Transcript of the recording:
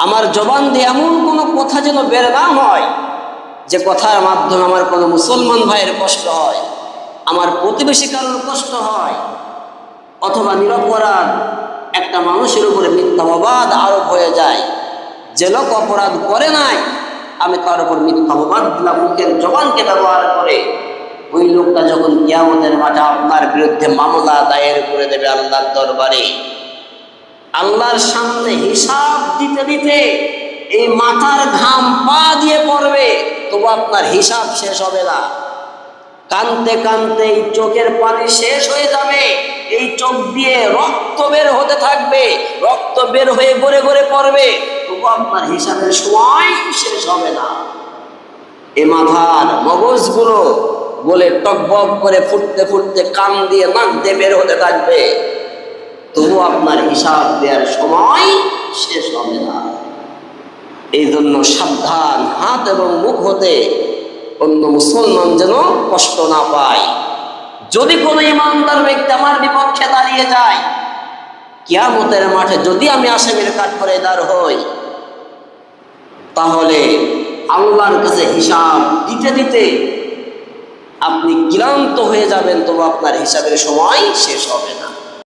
আমার জবান দিয়ে এমন কোনো কথা যেন বের না হয় যে কথার মাধ্যমে আমার কোনো মুসলমান ভাইয়ের কষ্ট হয়, আমার প্রতিবেশী কারোর কষ্ট হয়, অথবা নিরপরাধ একটা মানুষের উপরে মিথ্যা অবাদ আরোপ হয়ে যায়। যে লোক অপরাধ করে নাই, আমি তার উপর মিথ্যা অবাদ দিলাম মুখের জবানকে ব্যবহার করে, ওই লোকটা যখন কিয়ামতের মাঠে আপনার বিরুদ্ধে মামলা দায়ের করে দেবে আল্লাহর দরবারে, আল্লাহর সামনে হিসাব দিতে দিতে এই মাথার ঘাম পা দিয়ে পড়বে, তবু আপনার হিসাব শেষ হবে না। কানতে কানতে এই চোখের পানি শেষ হয়ে যাবে, এই চোখ দিয়ে রক্ত বের হতে থাকবে, রক্ত বের হয়ে গড়ে গড়ে পড়বে, তবু আপনার হিসাবের সময় শেষ হবে না। এই মাথার মগজগুলো বলে টকবক করে ফুটতে ফুটতে কান দিয়ে নাক দিয়ে বের হতে থাকবে, তবু আপনার হিসাব দেওয়ার সময় শেষ হবে না। এই জন্য সাবধান, হাত এবং মুখ হতে অন্য মুসলমান যেন কষ্ট না পায়। যদি কোনো ইমানদার ব্যক্তি আমার বিপক্ষে দাঁড়িয়ে যায়, কিয়ামতের মাঠে যদি আমি আসামির কাঠগড়ায় হই, তাহলে আল্লাহর কাছে হিসাব দিতে দিতে আপনি ক্লান্ত হয়ে যাবেন, তবু আপনার হিসাবের সময় শেষ হবে না।